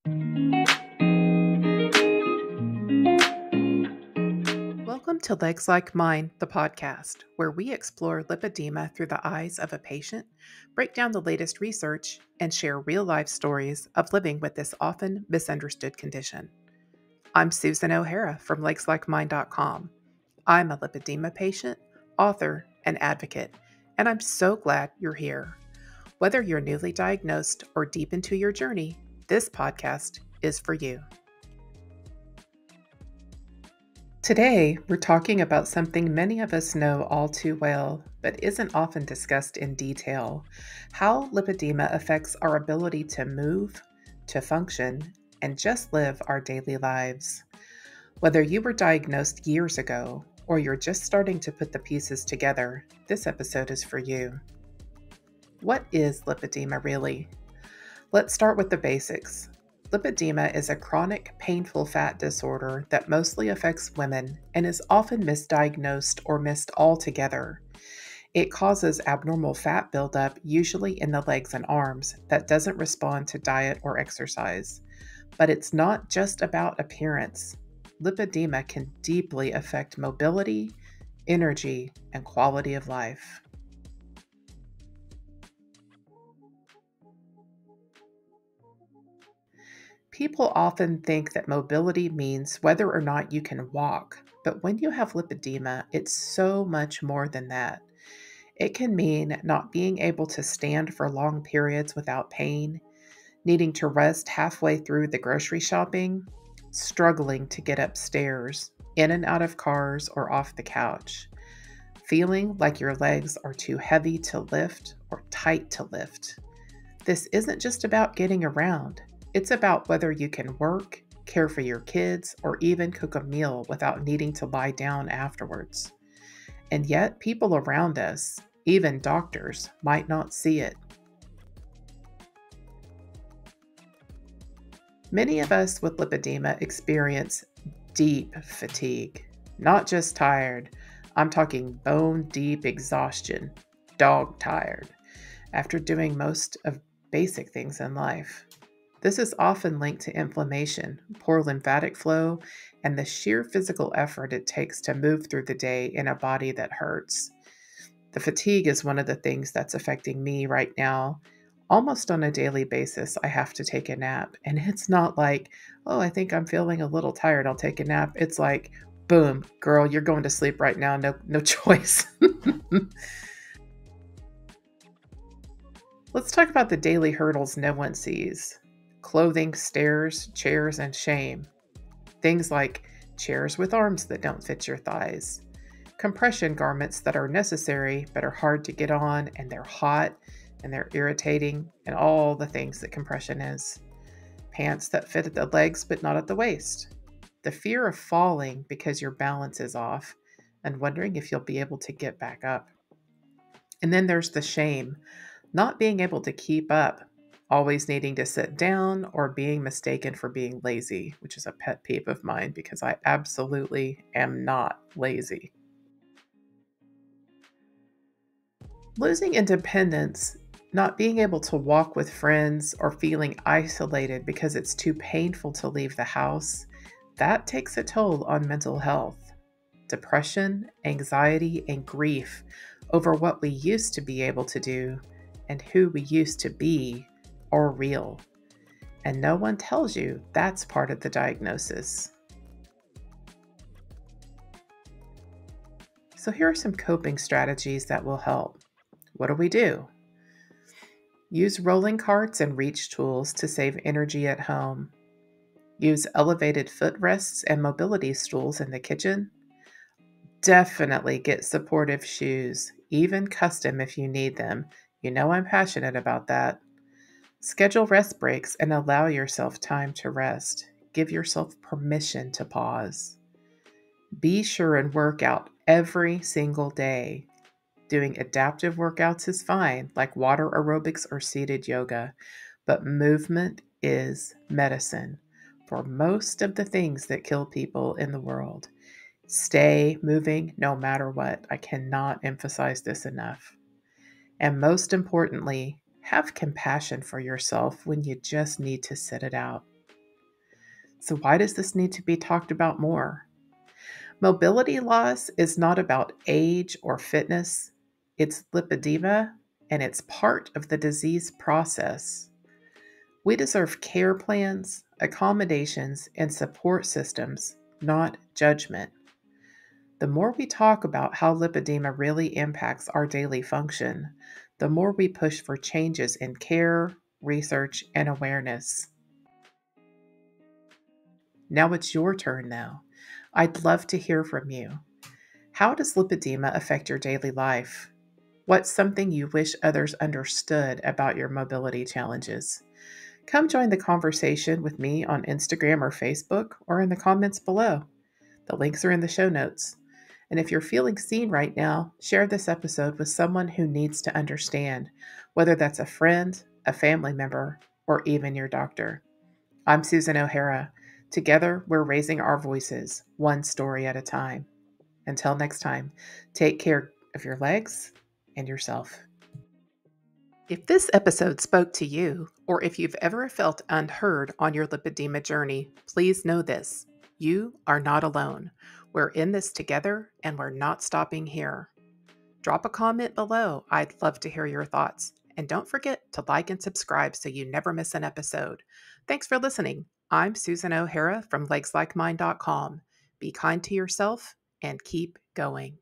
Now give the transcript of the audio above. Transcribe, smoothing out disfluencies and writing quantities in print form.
Welcome to Legs Like Mine, the podcast, where we explore lipedema through the eyes of a patient, break down the latest research, and share real life stories of living with this often misunderstood condition. I'm Susan O'Hara from LegsLikeMine.com. I'm a lipedema patient, author, and advocate, and I'm so glad you're here. Whether you're newly diagnosed or deep into your journey, this podcast is for you. Today, we're talking about something many of us know all too well, but isn't often discussed in detail: how lipedema affects our ability to move, to function, and just live our daily lives. Whether you were diagnosed years ago or you're just starting to put the pieces together, this episode is for you. What is lipedema really? Let's start with the basics. Lipedema is a chronic, painful fat disorder that mostly affects women and is often misdiagnosed or missed altogether. It causes abnormal fat buildup, usually in the legs and arms, that doesn't respond to diet or exercise. But it's not just about appearance. Lipedema can deeply affect mobility, energy, and quality of life. People often think that mobility means whether or not you can walk, but when you have lipedema, it's so much more than that. It can mean not being able to stand for long periods without pain, needing to rest halfway through the grocery shopping, struggling to get upstairs, in and out of cars or off the couch, feeling like your legs are too heavy to lift or tight to lift. This isn't just about getting around. It's about whether you can work, care for your kids, or even cook a meal without needing to lie down afterwards. And yet, people around us, even doctors, might not see it. Many of us with lipedema experience deep fatigue, not just tired. I'm talking bone-deep exhaustion, dog tired, after doing most of basic things in life. This is often linked to inflammation, poor lymphatic flow, and the sheer physical effort it takes to move through the day in a body that hurts. The fatigue is one of the things that's affecting me right now. Almost on a daily basis, I have to take a nap. And it's not like, oh, I think I'm feeling a little tired, I'll take a nap. It's like, boom, girl, you're going to sleep right now. No choice. Let's talk about the daily hurdles no one sees. Clothing, stairs, chairs, and shame. Things like chairs with arms that don't fit your thighs, compression garments that are necessary but are hard to get on, and they're hot and they're irritating, and all the things that compression is. Pants that fit at the legs but not at the waist. The fear of falling because your balance is off and wondering if you'll be able to get back up. And then there's the shame, not being able to keep up, always needing to sit down, or being mistaken for being lazy, which is a pet peeve of mine because I absolutely am not lazy. Losing independence, not being able to walk with friends, or feeling isolated because it's too painful to leave the house, that takes a toll on mental health. Depression, anxiety, and grief over what we used to be able to do and who we used to be are real. And no one tells you that's part of the diagnosis. So here are some coping strategies that will help. What do? Use rolling carts and reach tools to save energy at home. Use elevated footrests and mobility stools in the kitchen. Definitely get supportive shoes, even custom if you need them. You know I'm passionate about that. Schedule rest breaks and allow yourself time to rest. Give yourself permission to pause. Be sure and work out every single day. Doing adaptive workouts is fine, like water aerobics or seated yoga, but movement is medicine for most of the things that kill people in the world. Stay moving no matter what. I cannot emphasize this enough. And most importantly, have compassion for yourself when you just need to sit it out. So, why does this need to be talked about more? Mobility loss is not about age or fitness, it's lipedema, and it's part of the disease process. We deserve care plans, accommodations, and support systems, not judgment. The more we talk about how lipedema really impacts our daily function, the more we push for changes in care, research, and awareness. Now it's your turn now. I'd love to hear from you. How does lipedema affect your daily life? What's something you wish others understood about your mobility challenges? Come join the conversation with me on Instagram or Facebook or in the comments below. The links are in the show notes. And if you're feeling seen right now, share this episode with someone who needs to understand, whether that's a friend, a family member, or even your doctor. I'm Susan O'Hara. Together, we're raising our voices, one story at a time. Until next time, take care of your legs and yourself. If this episode spoke to you, or if you've ever felt unheard on your lipedema journey, please know this: you are not alone. We're in this together, and we're not stopping here. Drop a comment below. I'd love to hear your thoughts. And don't forget to like and subscribe so you never miss an episode. Thanks for listening. I'm Susan O'Hara from LegsLikeMine.com. Be kind to yourself and keep going.